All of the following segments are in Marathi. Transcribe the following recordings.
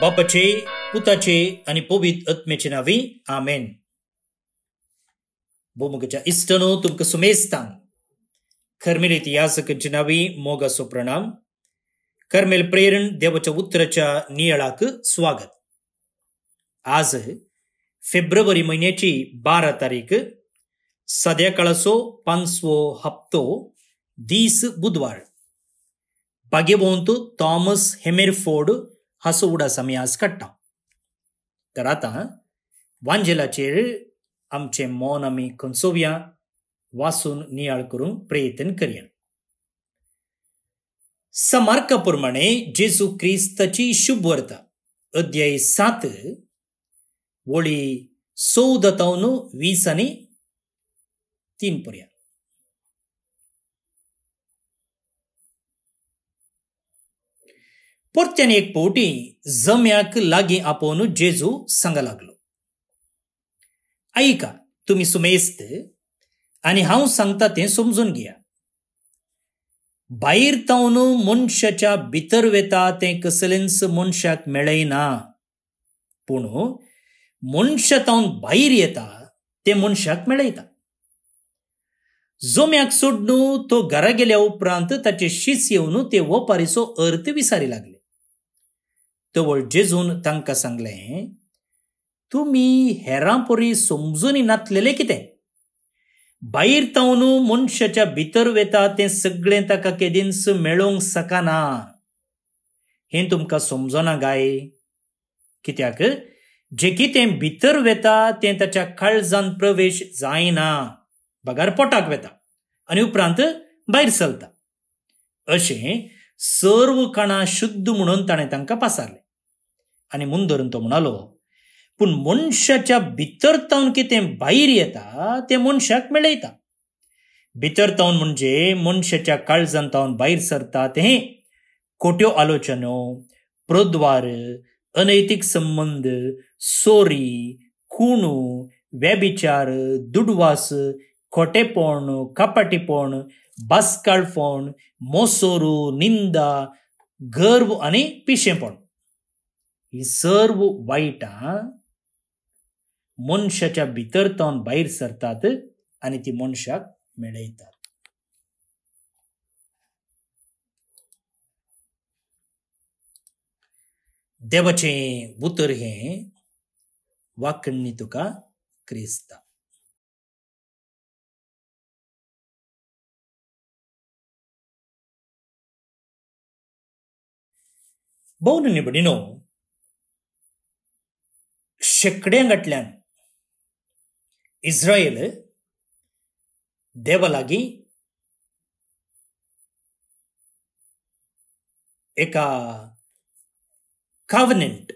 बापाचे, पुताचे आणि पवित्र आत्म्याचे नावे आमेन. भूमुगच्या इष्टनो तुमका सुमेस्तां कर्मेल इतिहासकांचे नावे मोगासो प्रणाम. कर्मेल प्रेरण देवाच्या उत्तराच्या नियळाक स्वागत. आज फेब्रुवारी महिन्याची 12 तारीख, सध्याकाळाचो 5वो हप्तो, दीस बुधवार. भाग्यवंत थॉमस हेमरफोर्ड हाचो उडास आमी आज काडटा. तर आता वांजेलाचेर आमचे मौन आमी खंचोवया, वाचून नियाळ करून प्रयत्न करया. समार्काप्रमाणे जेजू क्रिस्ताची शुभ वार्ता, अध्याय 7, वळी 14 ते 20 आणि 3 पर्यंत. परत्याने एक पोटी जम्याक लागी आपोवन जेजू सांगा लागलो, ऐका, तुम्ही सुमेस्त आणि हांव सांगता ते समजून घ्या. भायर तावन मनशाच्या भितर वेता ते कसलेंच मनशाक मेळयना, पूण मनशा तावन भायर येता ते मनशाक मेळयता. जोम्याक सोडून तो घरा गेल्या उपरांत ताचे शिष्य येवन ते ओपारीचो अर्थ विचारी लागले. तवळ जेजून तांकां सांगलें, तुम्ही हेरां परी समजून नातलेले कितें? भायर तावन मनशाच्या भितर वेता तें सगळें ताका केदींच मेळोवंक शकना. हें तुमकां समजना गाय? कित्याक जे कितें भितर वेता तें ताच्या काळजांत प्रवेश जायना, बगार पोटाक वेता आनी उपरांत भायर सरता. अशें सर्व काणां शुद्ध म्हणून ताणें तांकां पासारलें. आनी म्हूण धरून तो म्हणालो, पूण मनशाच्या भितर तावन कितें भायर येता तें मनशाक मेळयता. भितर तावन म्हणजे मनशाच्या काळजांत तावन भायर सरता तें खोट्यो आलोचनो, प्रद्वार, अनैतीक संबंध, सोरी, खूण, व्यभिचार, दुडवास, खोटेपण, कपाटीपण, बासकाळपण, मोसोरू, निंदा, गर्व आनी पिशेपण. ही सर्व वाईटां मनशाच्या भितर तावन भायर सरतात आनी ती मनशाक मेळयतात. देवाचें उतर हें वाकण्णी तुका क्रिस्ता. भोवन निबडिनो, शेकड्यांगाटल्यान इस्रायल देवा लागीं एका कावनेंट,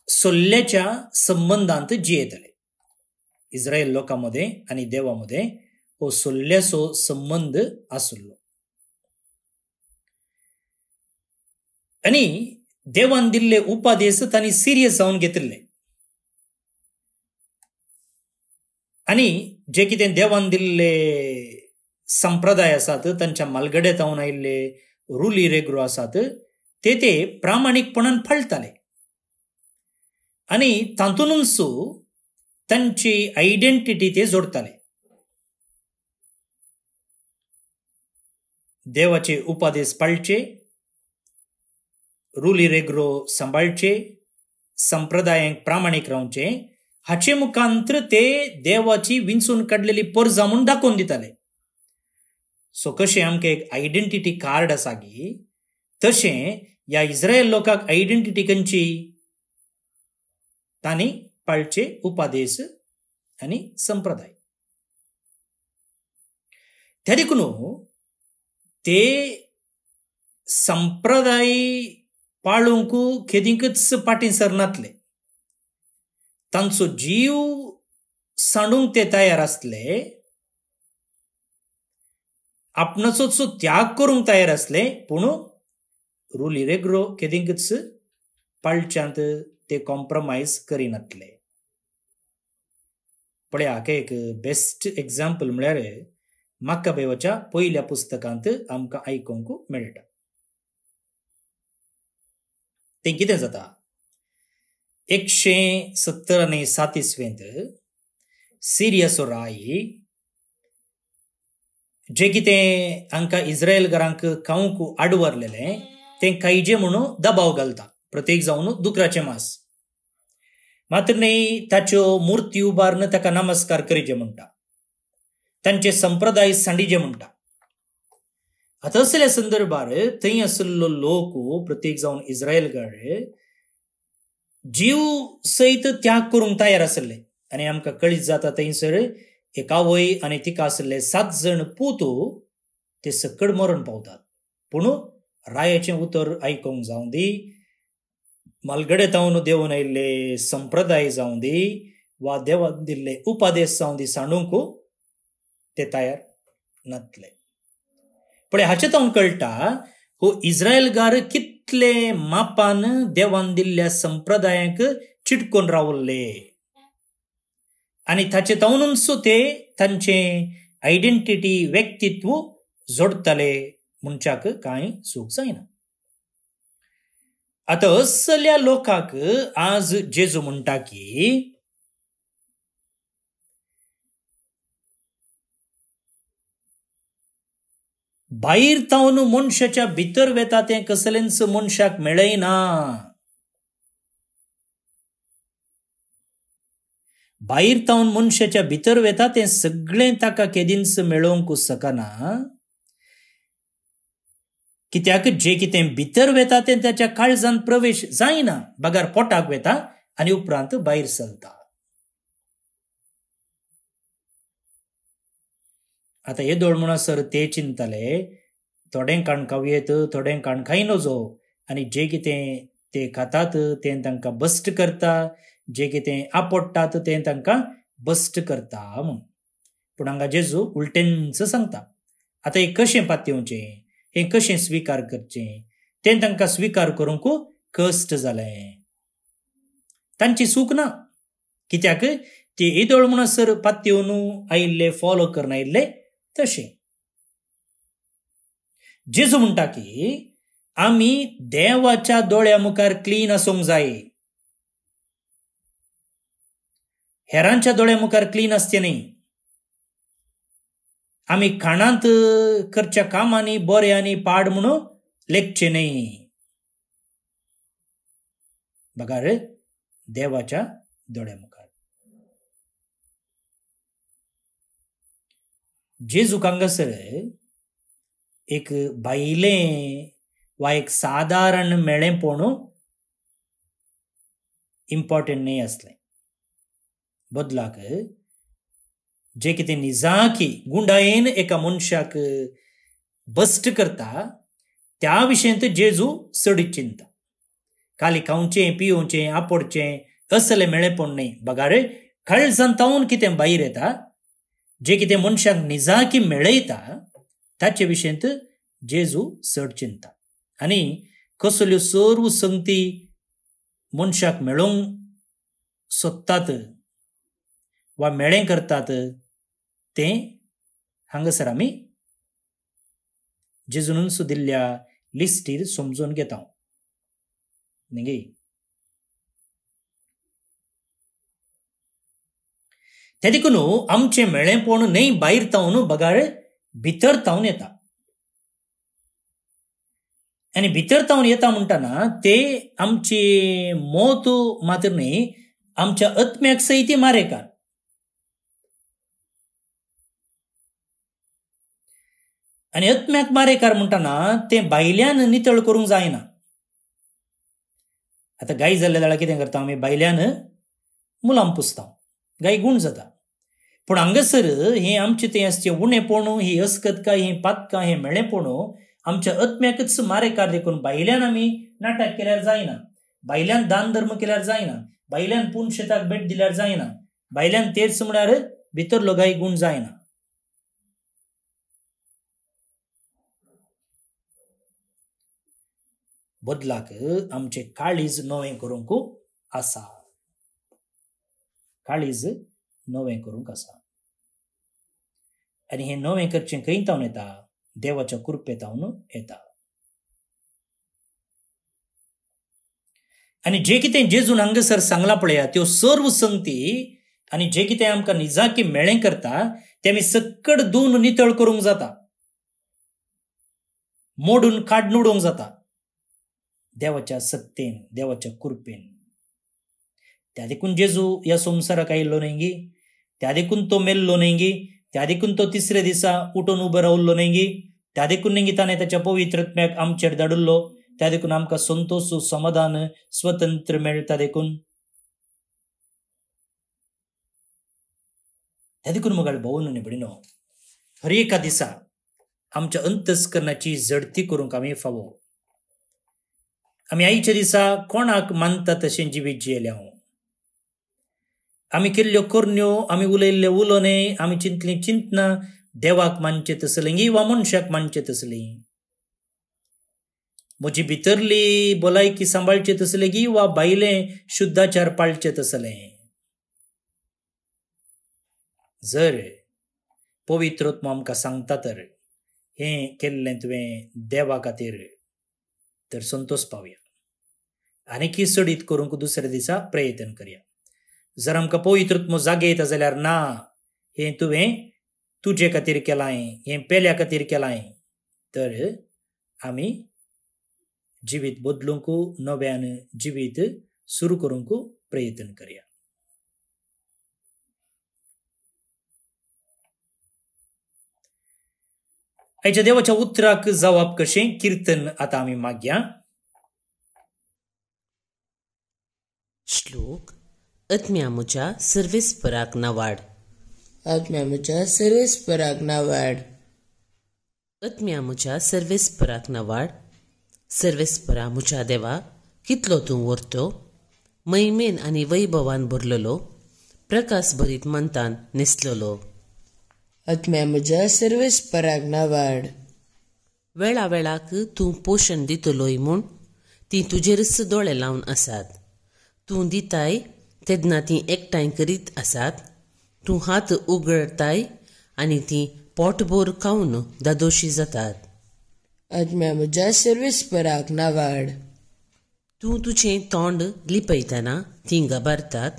सोल्ल्याच्या संबंधांत जियेतले. इस्रायल लोकांमध्ये आणि देवामध्ये हो सोल्ल्याचो संबंध आसलो. आणि देवान दिल्ले उपादेश तांणी सिरियस जावन घेतले. आणि जे कितें देवान दिल्ले संप्रदाय आसात, तांच्या मालगडे जावन आयिल्ले रुली रेग्रो आसात, ते प्रामाणीकपणान पाळटाले. आनी तातूंतच तांची आयडेंटिटी ते जोडटाले. देवाचे उपादेश पाळचे, रुली रेग्रो सांबाळचे, संप्रदायांक प्रामाणीक रावचे, हाचे मुखांतर ते देवाची विंचून काडलेली परजा म्हूण दाखोवन दिताले. सो कशें आमकां एक आयडेंटिटी कार्ड आसा गी, तशें ह्या इस्रायल लोकांक आयडेंटिटी खंयची? तांणी पाळचे उपादेश आनी संप्रदाय. त्या देखून ते संप्रदाय पाळूंक केदींकच फाटीं सरनातले. तांचो जीव सांडूंक ते तयार आसले, आपणाचोच त्याग करूंक तयार आसले, पूण रुली रेग्रो केदींकच पाळच्यांत ते कॉम्प्रमायज करिनातले. पळय, हाका एक बेस्ट एग्जाम्पल म्हळ्यार माक्काबेवाच्या पयल्या पुस्तकांत आमकां आयकूंक मेळटा. तें कितें जाता? 170 सिरियाचो राय जे कितें हांकां इस्रायल घरांक खावंक आडवरलेलें तें खायचें म्हणून दबाव घालता, प्रत्येक जावन दुकराचें मांस. मात्र न्ही ताच्यो मुर्ती उबारून ताका नमस्कार करीचे म्हणटा, तांचे संप्रदाय सांडीचे म्हणटा. आतां असल्या संदर्भार थंय आशिल्लो लोक प्रत्येक जावन इस्रायलकार जीव सयत त्याग करूंक तयार आसले. आनी आमकां कळीत जाता थंयसर एक आवय आनी तिका आशिल्ले 7 जण पूत ते सकड मरण पावतात. पूण रायाचें उतर आयकूंक जावं दी, मालगडे तावन देंवन आयिल्ले संप्रदाय जावं दी वा देवान दिल्ले उपादेश जावं दी सांडूंक ते तयार नासले. पण हाचे तावन कळटा हो इस्रायलकार कितले मापान देवान दिल्ल्या संप्रदायाक चिटकून रावल्ले आनी ताचे तावनूच ते तांचे आयडेंटिटी व्यक्तित्व जोडताले मनशाक कांय सूख जायना. आता असल्या लोकांक आज जेजू म्हणटा की भायर तावन मनशाच्या भितर वेता तें कसलेंच मनशाक मेळयना. भायर तावन मनशाच्या भितर वेता तें सगळें ताका केदींच मेळोवंक शकना. कित्याक जे कितें भितर वेता तें ताच्या काळजांत प्रवेश जायना, बागार पोटाक वेता आनी उपरांत भायर सरता. आता येदोळ म्हणसर ते चिंतले थोडें काण खावयेत थोडें काण खाय नजो, आनी जे कितें ते खातात तें तांकां बस्ट करता, जे कितें आपडटात तें तांकां बस्ट करता म्हूण. पूण हांगा जेजू उलटेंच सांगता. आतां हें कशें पातयेवचें, हें कशें स्विकार करचें, तें तांकां स्विकार करूंक कश्ट जालें. तांची चूक ना, कित्याक ते येदोळ म्हणसर पातयेवन आयिल्ले फॉलो करून आयिल्ले तशें. जेजू म्हणटा की आमी देवाच्या दोळ्या मुखार क्लीन आसूंक जाय, हेरांच्या दोळ्या मुखार क्लीन आसचें न्ही. आमी खाणांत करच्या कामांनी बरे आनी पाड म्हणून लेखचें न्ही. बगार देवाच्या दोळ्या मुखार. जेजूक हांगासर एक भायलें वा एक सादारण मेळेपण इम्पॉर्टंट न्ही आसलें. बदलाक जे कितें निजाकी गुंडायेन एका मनशाक बस्ट करता त्या विशयंत जेजू चड चिंता. खाली खावचें पिवचें आपडचें असलें मेळेपण न्ही. बगार काळजांत तावन कितें भायर येता, जे कितें मनशाक निजाकी मेळयता ताचे विशयंत जेजू चड चिंता. आनी कसल्यो सर्व संगती मनशाक मेळोवंक सोदतात वा मेळें करतात तें हांगासर आमी जेजूनच दिल्ल्या लिस्टीर समजून घेता न्ही. ते देखून आमचें मेळेपण न्हय भायर तावन बगार भितर तावन येता. आनी भितर तावन येता म्हणटाना ते आमची मोत मात्र न्ही, आमच्या आत्म्याक सयती मारेकार. आनी आत्म्याक मारेकार म्हणटाना तें भायल्यान नितळ करूंक जायना. आतां गाय जाल्ल्या जाल्यार कितें करता आमी, भायल्यान मुलाम पुसता, गाय गुण जाता. पूण हांगासर हें आमचें तें आसचें उणेपण, ही अस्कतकाय, ही पातकां, हें मेळेपण आमच्या आत्म्याकच मारेकार देखून भायल्यान आमी नाटक केल्यार जायना, भायल्यान दान धर्म केल्यार जायना, भायल्यान पूण शेताक भेट दिल्यार जायना, भायल्यान तेर्स म्हळ्यार भितरलो गाय गुण जायना. बदलाक आमचें काळीज नवें करूंक आसा, काळीज नवें करूंक आसा. आनी हें नवें करचें खंय तावन येता, देवाच्या कृपेतावन येता. आणि जे कितें जेजून हांगासर सांगला पळया त्यो सर्व संगती आनी जे कितें आमकां निजाकी मेळ्ळें करता ते आमी सक्कड धुवन नितळ करूंक जाता, मोडून काडून उडोवंक जाता देवाच्या सत्तेन, देवाच्या कृपेन. त्या देखून जेजू ह्या संवसाराक आयिल्लो न्हय गी, त्या देखून तो मेल्लो न्हय गी, त्या देखून तो तिसऱ्या दिसा उठून उबो रावल्लो न्हय गी, त्या देखून न्हय गी ताणें ताच्या पवित्र आत्म्याक आमचेर धाडिल्लो, त्या देखून आमकां संतोष, समाधान, स्वतंत्र मेळटा देखून. त्या देखून मुगाळ भावन आनी भयणीनो, हर एका दिसा आमच्या अंतस्करणाची जडती करूंक आमी फावो. आमी आयच्या दिसा कोणाक मानता तशें जिवीत जियेल्या. आमी केल्ल्यो करण्यो, आमी उलयल्ले उलोवणे, आमी चिंतलें चिंतना देवाक मानचें तसलें गी वा मनशाक मानचें तसलें. म्हजी भितरली भलायकी सांबाळचें तसलें गी वा भायलें शुद्धाचार पाळचें तसलें. जर पवित्र आत्मो आमकां सांगता तर हें केल्लें तुवें देवा खातीर, तर संतोष पावया आनी की सडीत करूंक दुसऱ्या दिसा प्रयत्न करया. जर आमकां पवित्र आत्मो जागे येता जाल्यार ना, हें तुवें तुजे खातीर केलां, हें पेल्या खातीर केलां, तर आमी जिवीत बदलूंक, नव्यान जिवीत सुरू करूंक प्रयत्न करया. आयच्या देवाच्या उतराक जवाब कशें कीर्तन आतां आमी मागया. श्लोक. आत्म्या म्हज्या सर्वेस्पराक नावाड. आत्म्या म्हज्या सर्वेस्पराक नावाड. आत्म्या म्हज्या सर्वेस्पराक नावाड. सर्वेस्परा म्हज्या देवा, कितलो तूं व्हरतो, मैमेन आनी वैभवान भरलेलो, प्रकाश भरीत मंतान न्हेसलेलो. आत्म्या म्हज्या सर्वेस्पराक नावाड. वेळा वेळाक तूं पोशण दितलोय म्हूण ती तुजेरच दोळे लावन आसात. तूं दिताय तेन्ना ती एकठांय करीत आसात. तूं हात उगडताय आनी ती पोटभर खावन दादोशी जातात. आत्म्या म्हज्या सर्वेस्पराक नावाड. तूं तुजें तोंड लिपयतना तीं घाबरतात.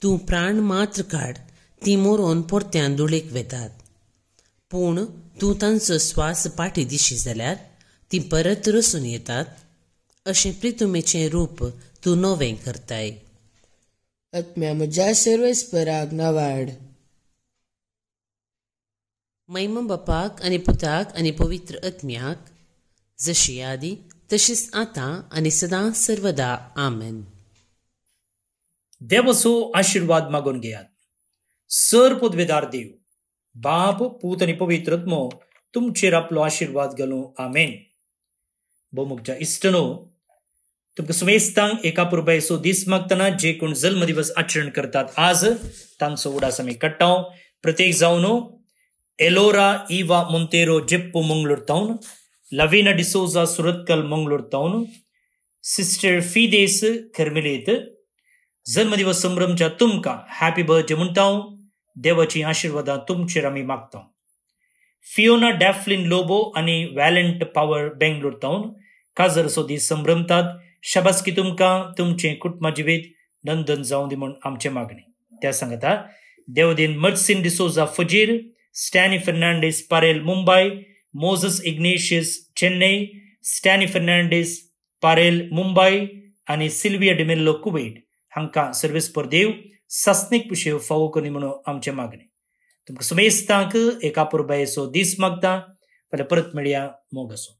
तूं प्राण मात्र काड, तीं मरोवन परत्यान धुळेक वेतात. पूण तूं तांचो स्वास पाटी दिशी जाल्यार तीं परत रसून येतात. अशें प्रितुमेचें रूप तूं नवें करताय. आत्म्या म्हज्या सर्वेस्पराक नावाड. मैम बापाक आनी पुताक आनी पवित्र आत्म्याक, जशी आदी तशीच आतां आनी सदां सर्वदा. आमेन. देवाचो आशिर्वाद मागून घेयात. सर पदवेदार देव, बाप, पूत आनी पवित्र आत्मो तुमचेर आपलो आशिर्वाद घालूं. आमेन. भोवमुखच्या इश्टनो, तुमकां सुमेस्तांक एका पुरबायचो दीस मागतना जे कोण जल्म दिवस आचरण करतात आज तांचो उडास आमी काडटा. प्रत्येक जावन एलोरा इवा मोंतेरो जेप्पो मंगळूर टावन, लविना डिसोजा सुरतकल मंगळूर टावन, सिस्टर फिदेस खर्मिलेत जन्मदिवस संभ्रमच्या तुमकां हॅपी बर्थडे म्हणटा. देवाची आशिर्वादां तुमचेर आमी मागता. फियोना डॅफ्लिन लोबो आनी वॅलंट पॉवर बेंगलोर टावन काजरचो दीस संभ्रमतात. शाबासकी तुमकां, तुमचें कुटुंबा जिवीत नंदन जावं दी म्हूण आमचें मागणी. त्या सांगता देवदीन मर्सिन डिसोजा फजीर, स्टॅनी फर्नांडीस पारेल मुंबय, मोझस इग्नेशियस चेन्नई, स्टॅनी फर्नांडीस पारेल मुंबय आनी सिल्विया डिमेल्लो कुवेट हांकां सर्वेस्पर देव सासनीक पिशेव फावो करनी म्हणून आमचें मागणी. तुमकां सुमेस्तांक एका पुरबायेचो दीस मागता. फाल्यां परत मेळया. मोग आसूं.